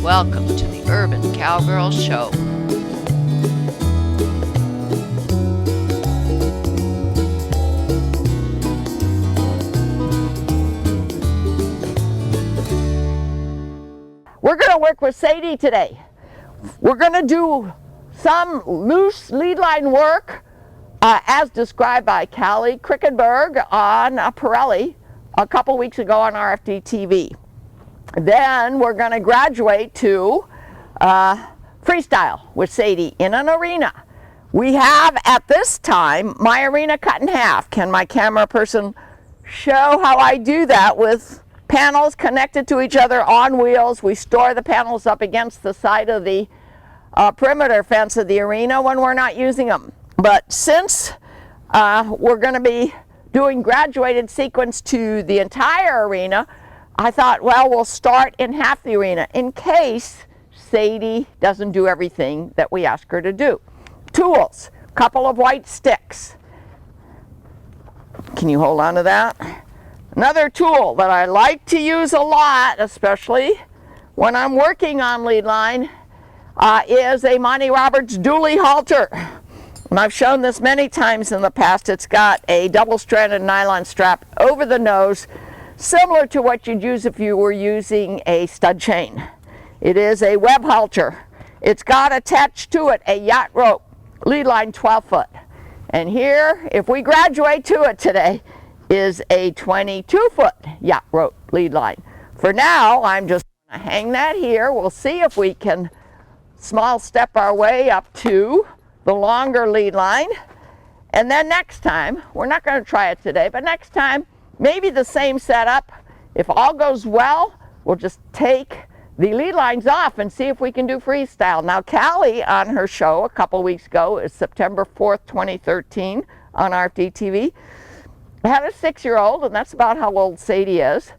Welcome to the Urban Cowgirl Show. We're going to work with Sadie today. We're going to do some loose lead line work as described by Callie Krickenberg on Pirelli a couple weeks ago on RFD TV. Then we're going to graduate to freestyle with Sadie in an arena. We have at this time my arena cut in half. Can my camera person show how I do that with panels connected to each other on wheels? We store the panels up against the side of the perimeter fence of the arena when we're not using them. But since we're going to be doing graduated sequence to the entire arena, I thought, well, we'll start in half the arena in case Sadie doesn't do everything that we ask her to do. Tools, couple of white sticks. Can you hold on to that? Another tool that I like to use a lot, especially when I'm working on lead line, is a Monty Roberts dually halter. And I've shown this many times in the past. It's got a double-stranded nylon strap over the nose, similar to what you'd use if you were using a stud chain. It is a web halter. It's got attached to it a yacht rope, lead line 12 foot. And here, if we graduate to it today, is a 22-foot yacht rope lead line. For now, I'm just going to hang that here. We'll see if we can small step our way up to the longer lead line. And then next time, we're not going to try it today, but next time, maybe the same setup. If all goes well, we'll just take the lead lines off and see if we can do freestyle. Now, Callie on her show a couple weeks ago, is September 4th, 2013 on RFD TV, had a 6-year-old, and that's about how old Sadie is,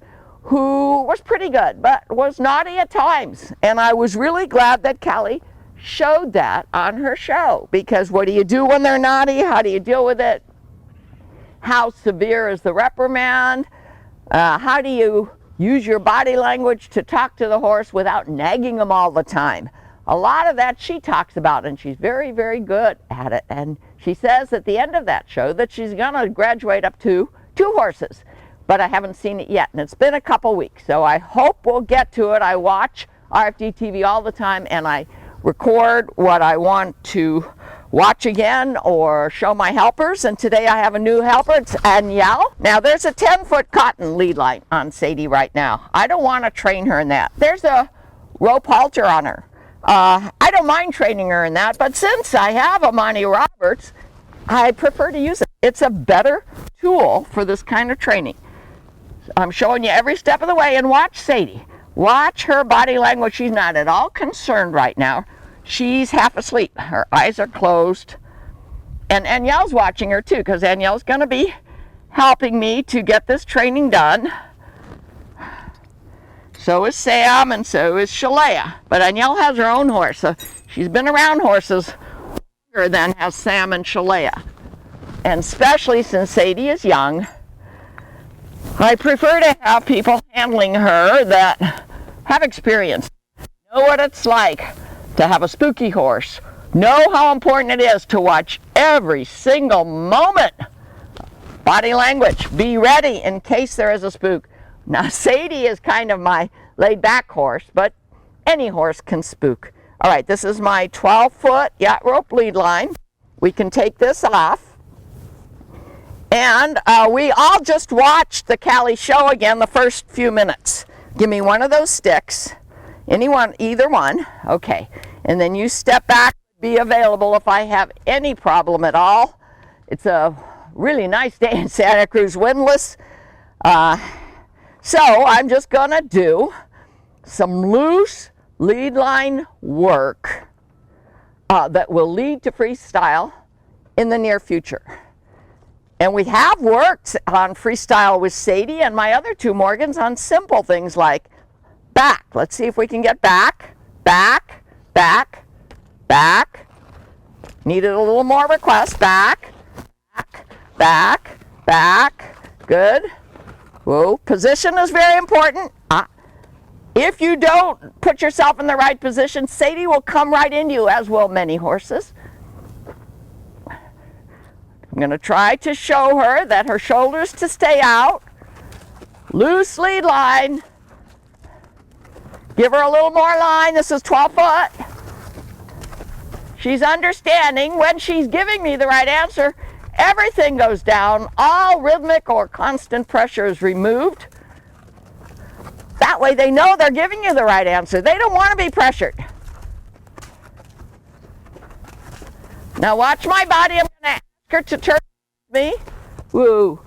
who was pretty good, but was naughty at times. And I was really glad that Callie showed that on her show, because what do you do when they're naughty? How do you deal with it? How severe is the reprimand? How do you use your body language to talk to the horse without nagging them all the time? A lot of that she talks about, and she's very, very good at it. And she says at the end of that show that she's going to graduate up to 2 horses, but I haven't seen it yet, and it's been a couple weeks, so I hope we'll get to it. I watch RFD TV all the time, and I record what I want to watch again or show my helpers, and today I have a new helper. It's Danielle. Now there's a 10-foot cotton lead line on Sadie right now. I don't want to train her in that. There's a rope halter on her. I don't mind training her in that, but since I have a Monty Roberts, I prefer to use it. It's a better tool for this kind of training. I'm showing you every step of the way, and watch Sadie. Watch her body language. She's not at all concerned right now. She's half asleep. Her eyes are closed. And Danielle's watching her too, because Danielle's going to be helping me to get this training done. So is Sam, and so is Shalea. But Danielle has her own horse, so she's been around horses longer than has Sam and Shalea. And especially since Sadie is young, I prefer to have people handling her that have experience, know what it's like to have a spooky horse, know how important it is to watch every single moment. Body language, be ready in case there is a spook. Now, Sadie is kind of my laid-back horse, but any horse can spook. All right, this is my 12-foot yacht rope lead line. We can take this off. And we all just watched the Callie show again the first few minutes. Give me one of those sticks. Anyone, either one. Okay. And then you step back, be available if I have any problem at all. It's a really nice day in Santa Cruz, windless. So I'm just going to do some loose lead line work that will lead to freestyle in the near future. And we have worked on freestyle with Sadie and my other 2 Morgans on simple things like back. Let's see if we can get back, back, back, back. Needed a little more request. Back, back, back, back. Good. Whoa, position is very important. If you don't put yourself in the right position, Sadie will come right into you, as will many horses. I'm going to try to show her that her shoulders to stay out. Loose lead line. Give her a little more line. This is 12 foot. She's understanding when she's giving me the right answer, everything goes down. All rhythmic or constant pressure is removed. That way they know they're giving you the right answer. They don't want to be pressured. Now watch my body. I'm going to ask her to turn me. Woo.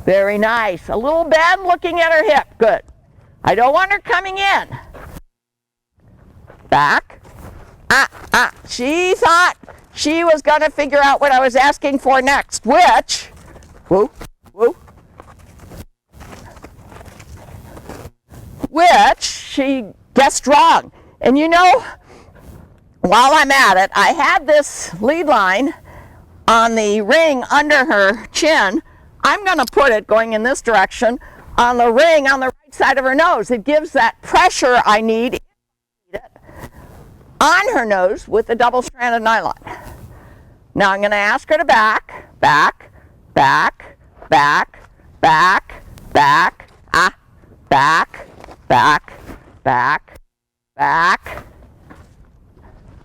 Very nice. A little bend looking at her hip. Good. I don't want her coming in. Back. She thought she was going to figure out what I was asking for next, which, woo, woo, which she guessed wrong. And you know, while I'm at it, I had this lead line on the ring under her chin. I'm going to put it going in this direction on the ring on the right side of her nose. It gives that pressure I need on her nose with the double-stranded nylon. Now I'm going to ask her to back, back, back, back, back, back, back, back, back, back,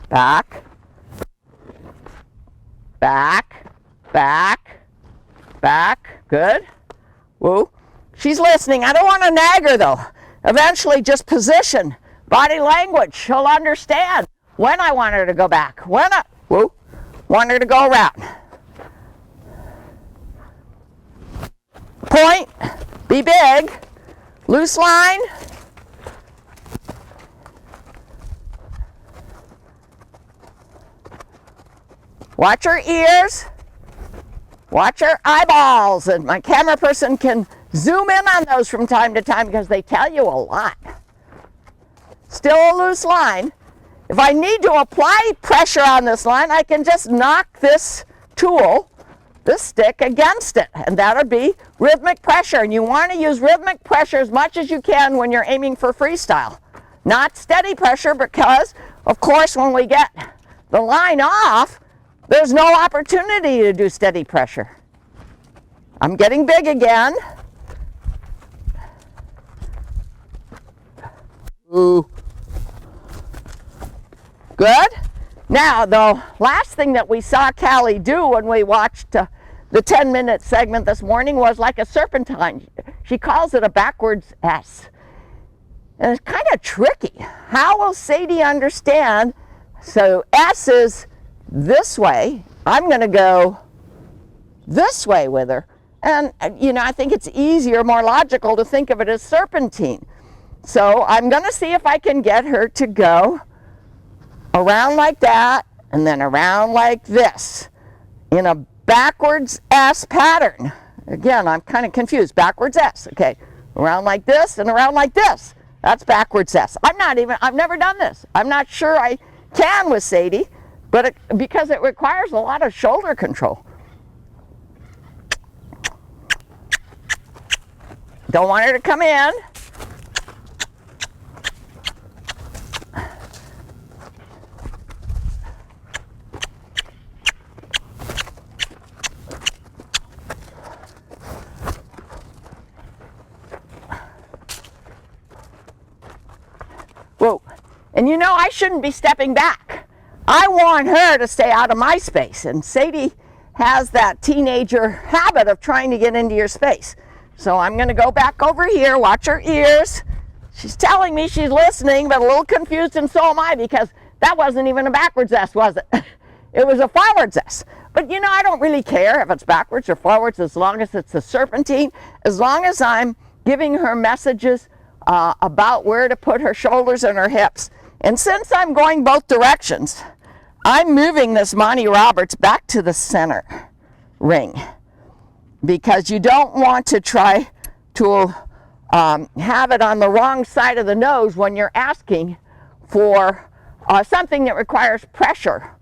back, back, back, back. Good. Woo. She's listening. I don't want to nag her though. Eventually just position, body language. She'll understand when I want her to go back. When I want her to go around. Point. Be big. Loose line. Watch her ears. Watch her eyeballs. And my camera person can zoom in on those from time to time because they tell you a lot. Still a loose line. If I need to apply pressure on this line, I can just knock this tool, this stick, against it. And that'll be rhythmic pressure. And you want to use rhythmic pressure as much as you can when you're aiming for freestyle. Not steady pressure because, of course, when we get the line off, there's no opportunity to do steady pressure. I'm getting big again. Ooh. Good. Now, the last thing that we saw Callie do when we watched the 10-minute segment this morning was like a serpentine. She calls it a backwards S. And it's kind of tricky. How will Sadie understand? So S is this way. I'm going to go this way with her. And, you know, I think it's easier, more logical to think of it as serpentine. So I'm going to see if I can get her to go around like that and then around like this in a backwards S pattern. Again, I'm kind of confused. Backwards S. Okay. Around like this and around like this. That's backwards S. I've never done this. I'm not sure I can with Sadie, but because it requires a lot of shoulder control. Don't want her to come in. Whoa. And you know, I shouldn't be stepping back. I want her to stay out of my space. And Sadie has that teenager habit of trying to get into your space. So I'm going to go back over here, watch her ears. She's telling me she's listening, but a little confused, and so am I, because that wasn't even a backwards S, was it? It was a forwards S. But you know, I don't really care if it's backwards or forwards as long as it's a serpentine, as long as I'm giving her messages about where to put her shoulders and her hips. And since I'm going both directions, I'm moving this Monty Roberts back to the center ring, because you don't want to try to have it on the wrong side of the nose when you're asking for something that requires pressure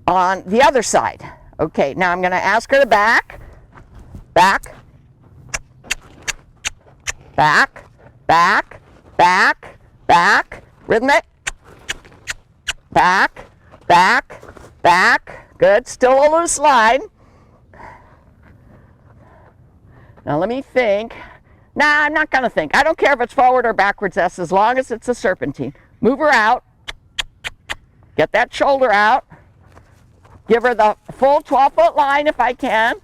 on the other side. Okay, now I'm going to ask her to back, back, back, back, back, back, rhythmic, back, back, back. Good, still a loose line. Now let me think. Nah, I'm not gonna think. I don't care if it's forward or backwards S as long as it's a serpentine. Move her out. Get that shoulder out. Give her the full 12-foot line if I can.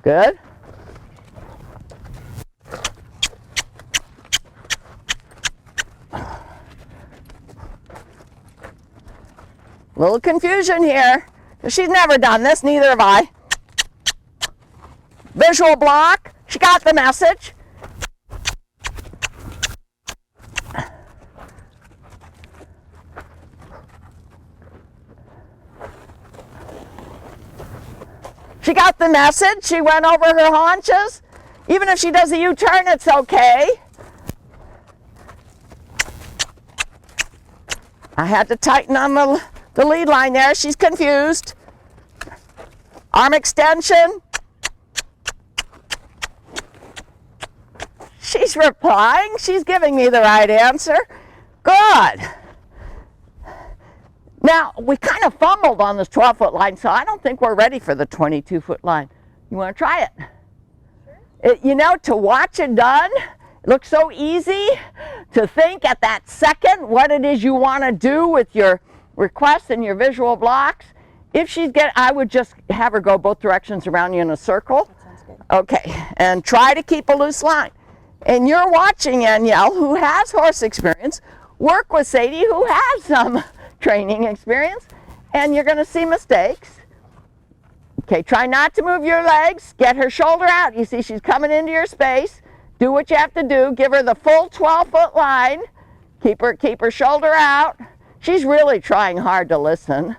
Good. Little confusion here. She's never done this, neither have I. Visual block. She got the message. She got the message. She went over her haunches. Even if she does a U-turn, it's okay. I had to tighten on the lead line there. She's confused. Arm extension. She's replying. She's giving me the right answer. Good. Now, we kind of fumbled on this 12-foot line, so I don't think we're ready for the 22-foot line. You want to try it? Sure. You know, to watch it done, it looks so easy. To think at that second what it is you want to do with your requests and your visual blocks. If she's I would just have her go both directions around you in a circle. That sounds good. Okay, and try to keep a loose line. And you're watching Anielle, who has horse experience, work with Sadie, who has some training experience, and you're going to see mistakes. Okay, try not to move your legs. Get her shoulder out. You see she's coming into your space. Do what you have to do. Give her the full 12-foot line. Keep her shoulder out. She's really trying hard to listen.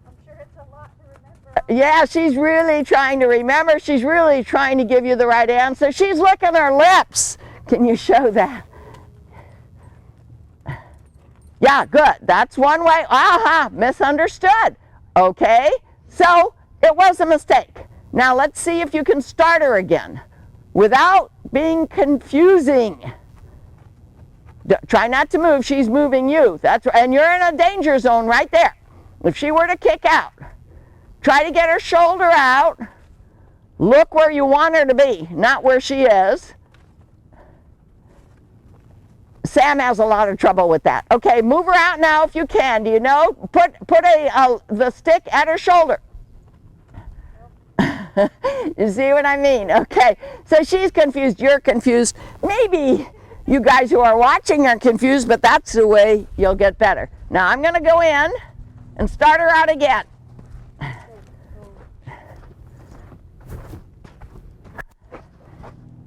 I'm sure it's a lot to remember. Yeah, she's really trying to remember. She's really trying to give you the right answer. She's licking her lips. Can you show that? Yeah, good. That's one way. Aha, misunderstood. Okay, so it was a mistake. Now let's see if you can start her again without being confusing. Try not to move. She's moving you. That's right. And you're in a danger zone right there. If she were to kick out, try to get her shoulder out. Look where you want her to be, not where she is. Sam has a lot of trouble with that. Okay, move her out now if you can. Do you know? Put the stick at her shoulder. You see what I mean? Okay, so she's confused, you're confused. Maybe you guys who are watching are confused, but that's the way you'll get better. Now I'm going to go in and start her out again.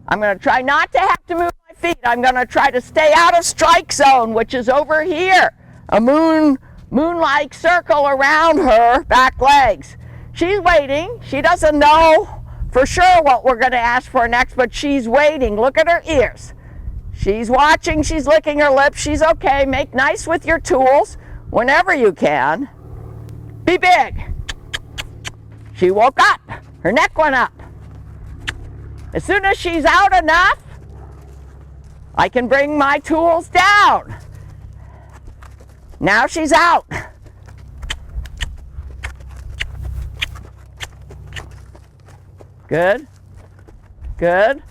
I'm going to try not to have to move my feet. I'm going to try to stay out of strike zone, which is over here. A moon-like circle around her back legs. She's waiting. She doesn't know for sure what we're going to ask for next, but she's waiting. Look at her ears. She's watching. She's licking her lips. She's okay. Make nice with your tools whenever you can. Be big. She woke up. Her neck went up. As soon as she's out enough, I can bring my tools down. Now she's out. Good, good.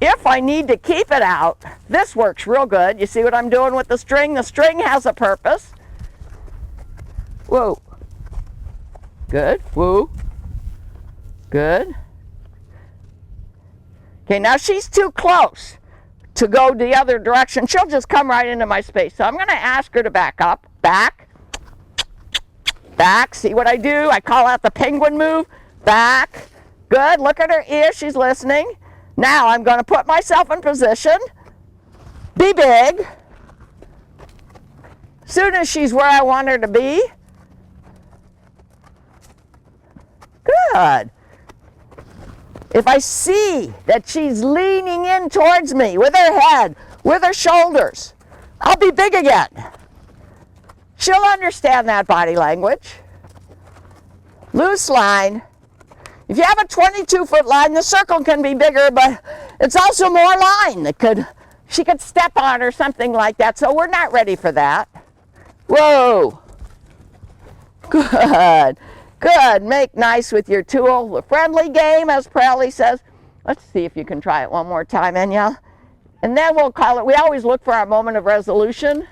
If I need to keep it out, this works real good. You see what I'm doing with the string? The string has a purpose. Whoa. Good, woo. Good. Okay, now she's too close to go the other direction. She'll just come right into my space. So I'm going to ask her to back up. Back. Back. See what I do? I call out the penguin move. Back. Good. Look at her ears. She's listening. Now I'm going to put myself in position. Be big. Soon as she's where I want her to be. Good. If I see that she's leaning in towards me with her head, with her shoulders, I'll be big again. She'll understand that body language. Loose line. If you have a 22-foot line, the circle can be bigger, but it's also more line that she could step on or something like that. So we're not ready for that. Whoa. Good. Good. Make nice with your tool. A friendly game, as Prowley says. Let's see if you can try it one more time, Enya. And then we'll call it, we always look for our moment of resolution.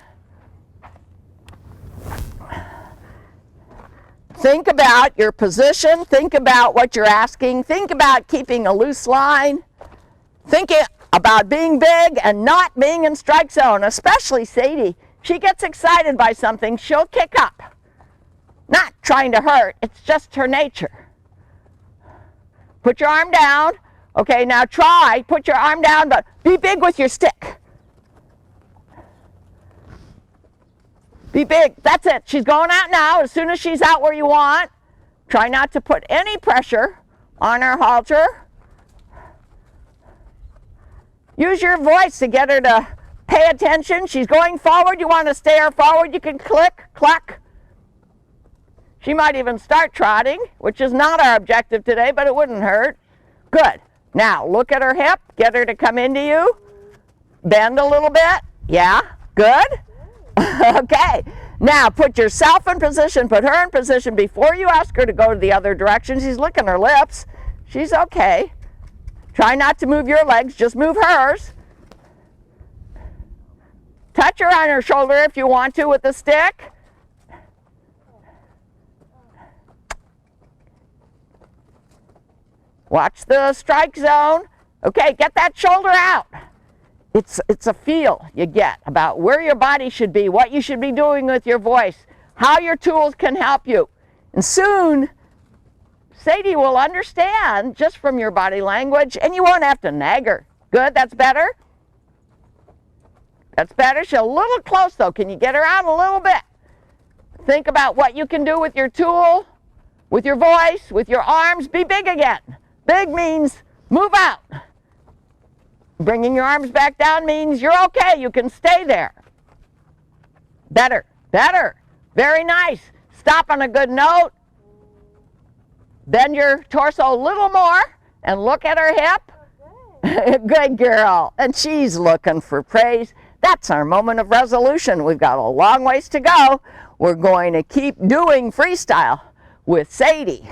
Think about your position. Think about what you're asking. Think about keeping a loose line. Think about being big and not being in strike zone, especially Sadie. She gets excited by something, she'll kick up. Not trying to hurt, it's just her nature. Put your arm down. Okay, now try, put your arm down, but be big with your stick. Be big, that's it. She's going out now. As soon as she's out where you want, try not to put any pressure on her halter. Use your voice to get her to pay attention. She's going forward, you want to steer her forward, you can click, cluck. She might even start trotting, which is not our objective today, but it wouldn't hurt. Good. Now, look at her hip, get her to come into you. Bend a little bit. Yeah, good. Okay. Now, put yourself in position, put her in position before you ask her to go to the other direction. She's licking her lips. She's okay. Try not to move your legs, just move hers. Touch her on her shoulder if you want to with the stick. Watch the strike zone. Okay, get that shoulder out. It's a feel you get about where your body should be, what you should be doing with your voice, how your tools can help you. And soon, Sadie will understand just from your body language, and you won't have to nag her. Good, that's better? That's better. She's a little close though. Can you get her out a little bit? Think about what you can do with your tool, with your voice, with your arms. Be big again. Big means move out. Bringing your arms back down means you're okay. You can stay there. Better, better. Very nice. Stop on a good note. Bend your torso a little more and look at her hip. Okay. Good girl. And she's looking for praise. That's our moment of resolution. We've got a long ways to go. We're going to keep doing freestyle with Sadie,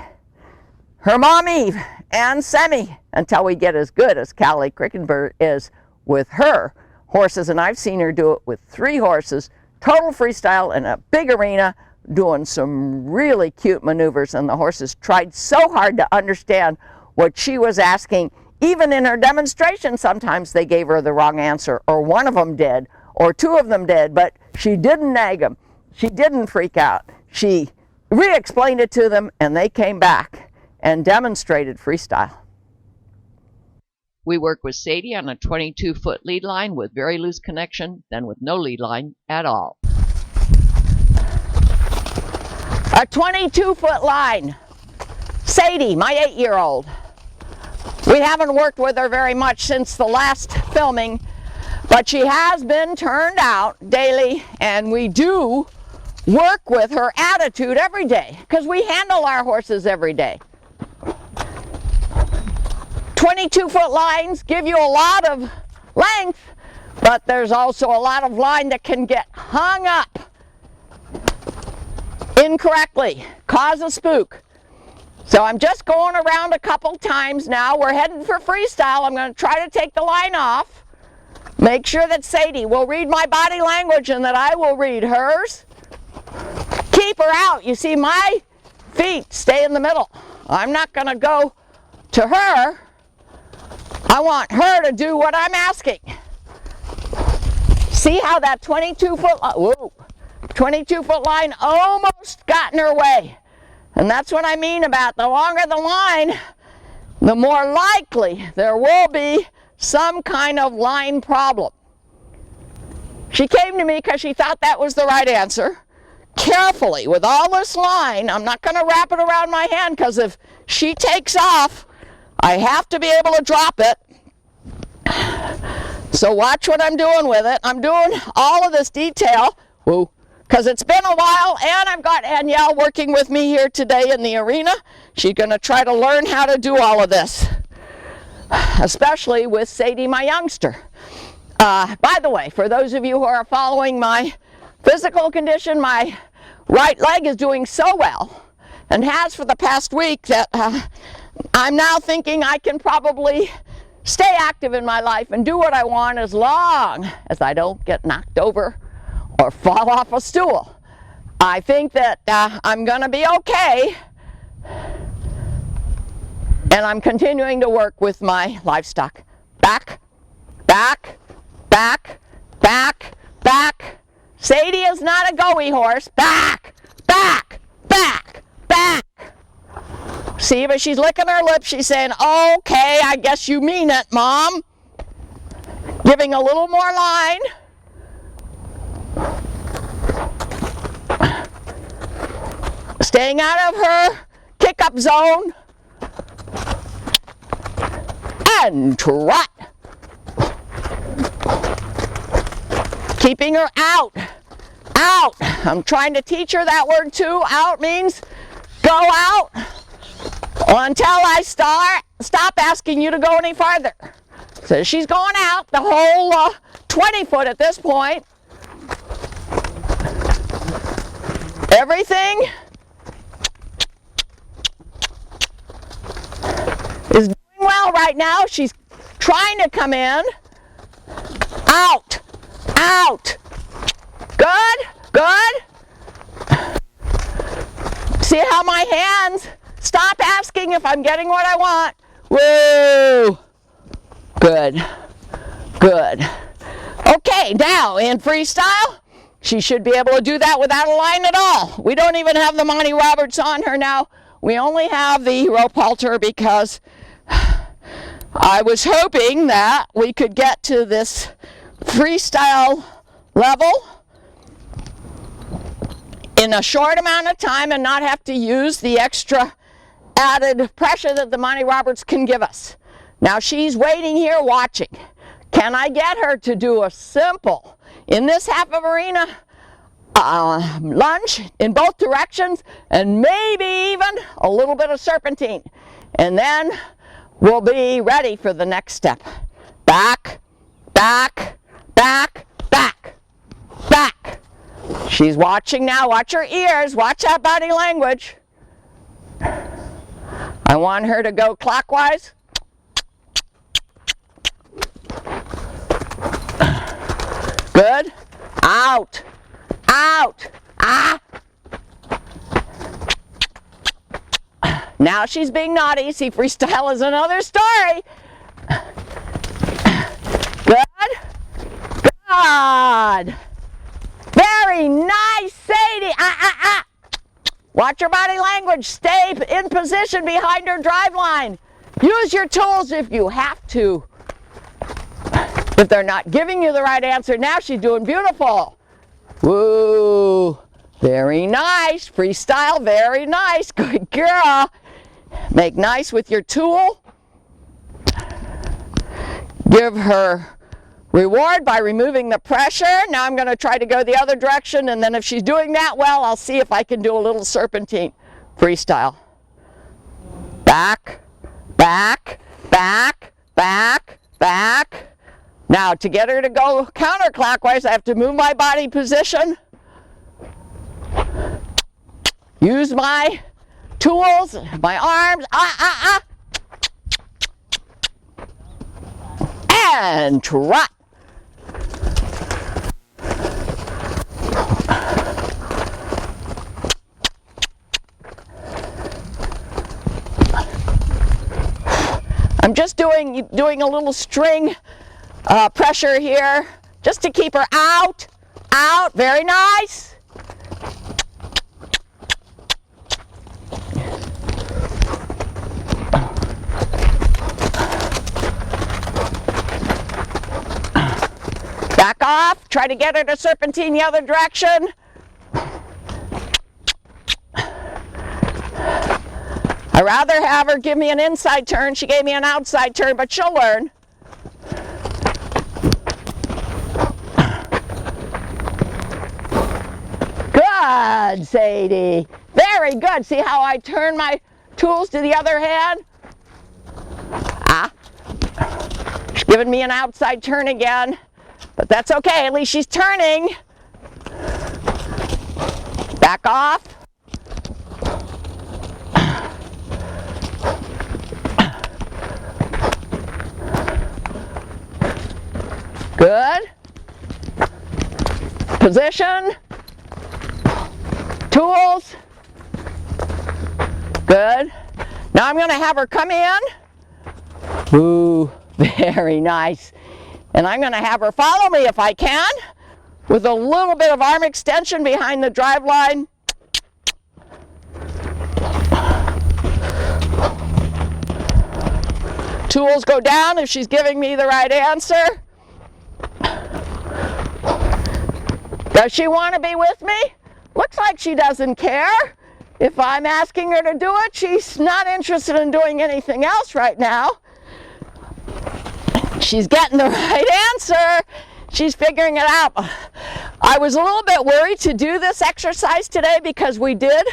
her mom Eve, and Semi until we get as good as Callie Crickenberg is with her horses. And I've seen her do it with 3 horses, total freestyle in a big arena, doing some really cute maneuvers. And the horses tried so hard to understand what she was asking. Even in her demonstration, sometimes they gave her the wrong answer, or one of them did, or 2 of them did, but she didn't nag them. She didn't freak out. She re-explained it to them, and they came back and demonstrated freestyle. We work with Sadie on a 22-foot lead line with very loose connection, then with no lead line at all. A 22-foot line. Sadie, my 8-year-old. We haven't worked with her very much since the last filming, but she has been turned out daily, and we do work with her attitude every day because we handle our horses every day. 22-foot lines give you a lot of length, but there's also a lot of line that can get hung up incorrectly, cause a spook. So I'm just going around a couple times now. We're heading for freestyle. I'm going to try to take the line off. Make sure that Sadie will read my body language and that I will read hers. Keep her out. You see, my feet stay in the middle. I'm not going to go to her. I want her to do what I'm asking. See how that 22-foot line almost got in her way. And that's what I mean about the longer the line, the more likely there will be some kind of line problem. She came to me because she thought that was the right answer. Carefully, with all this line, I'm not going to wrap it around my hand because if she takes off, I have to be able to drop it. So watch what I'm doing with it. I'm doing all of this detail because it's been a while, and I've got Danielle working with me here today in the arena. She's going to try to learn how to do all of this, especially with Sadie, my youngster. By the way, for those of you who are following my physical condition, my right leg is doing so well, and has for the past week, that I'm now thinking I can probably stay active in my life and do what I want as long as I don't get knocked over or fall off a stool. I think that I'm going to be okay, and I'm continuing to work with my livestock. Back, back, back, back, back. Sadie is not a goey horse. Back, back, back, back. See, but she's licking her lips. She's saying, okay, I guess you mean it, Mom. Giving a little more line. Staying out of her kick-up zone. And trot. Keeping her out. Out. I'm trying to teach her that word too. Out means go out until I stop asking you to go any farther. So she's going out the whole 20 foot at this point. Everything is doing well right now. She's trying to come in. Out. Out. Good. Good. See how my hands stop asking if I'm getting what I want. Woo. Good. Good. Okay, now in freestyle, she should be able to do that without a line at all. We don't even have the Monty Roberts on her now. We only have the rope halter because I was hoping that we could get to this freestyle level in a short amount of time and not have to use the extra added pressure that the Monty Roberts can give us. Now she's waiting here watching. Can I get her to do a simple, in this half of arena, lunge in both directions and maybe even a little bit of serpentine? And then we'll be ready for the next step. Back, back, back, back, back. She's watching now. Watch her ears. Watch that body language. I want her to go clockwise. Good. Out. Out. Ah. Now she's being naughty. See, freestyle is another story. Good. Good. Very nice, Sadie. Watch your body language. Stay in position behind her drive line. Use your tools if you have to. If they're not giving you the right answer, now she's doing beautiful. Woo. Very nice. Freestyle, very nice. Good girl. Make nice with your tool. Give her reward by removing the pressure. Now I'm going to try to go the other direction, and then if she's doing that well, I'll see if I can do a little serpentine. Freestyle. Back, back, back, back, back. Now to get her to go counterclockwise, I have to move my body position. Use my tools, my arms. And trot. I'm just doing a little string pressure here, just to keep her out, out. Very nice. Back off. Try to get her to serpentine the other direction. I'd rather have her give me an inside turn. She gave me an outside turn, but she'll learn. good, Sadie. Very good. See how I turn my tools to the other hand? Ah. She's giving me an outside turn again. But that's okay. At least she's turning. Back off. Good. Position. Tools. Good. Now I'm going to have her come in. Ooh, very nice. And I'm going to have her follow me if I can, with a little bit of arm extension behind the drive line. Tools go down if she's giving me the right answer. Does she want to be with me? Looks like she doesn't care. If I'm asking her to do it, she's not interested in doing anything else right now. She's getting the right answer. She's figuring it out. I was a little bit worried to do this exercise today because we did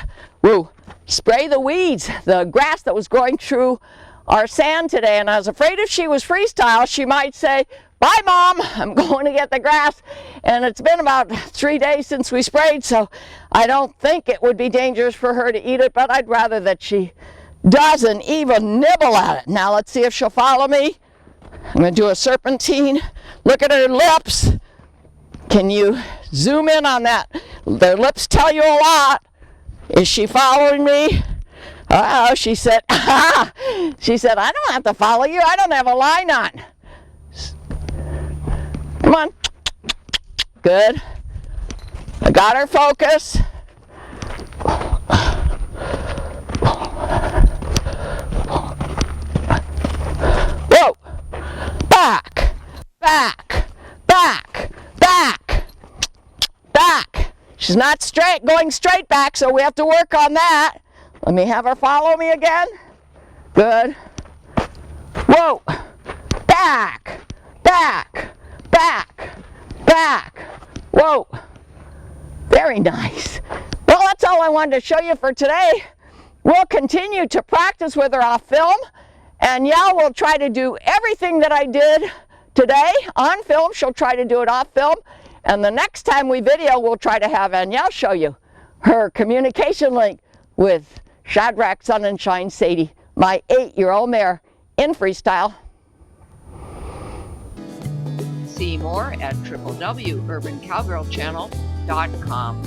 spray the weeds, the grass that was growing through our sand today, and I was afraid if she was freestyle, she might say, "Bye, Mom, I'm going to get the grass." And it's been about 3 days since we sprayed, so I don't think it would be dangerous for her to eat it, but I'd rather that she doesn't even nibble at it. Now let's see if she'll follow me. I'm going to do a serpentine. Look at her lips. Can you zoom in on that? Their lips tell you a lot. Is she following me? Oh, she said, she said, "I don't have to follow you. I don't have a line on." Come on. Good. I got her focus. Whoa. Back. Back. Back. Back. Back. She's not straight, going straight back, so we have to work on that. Let me have her follow me again. Good. Whoa. Back. Back. Back. Back. Whoa. Very nice. Well, that's all I wanted to show you for today. We'll continue to practice with her off film, and Yell will try to do everything that I did today on film. She'll try to do it off film, and the next time we video, we'll try to have Yell show you her communication link with Shadrach Sun and Shine Sadie, my 8-year-old mare in freestyle. See more at www.urbancowgirlchannel.com.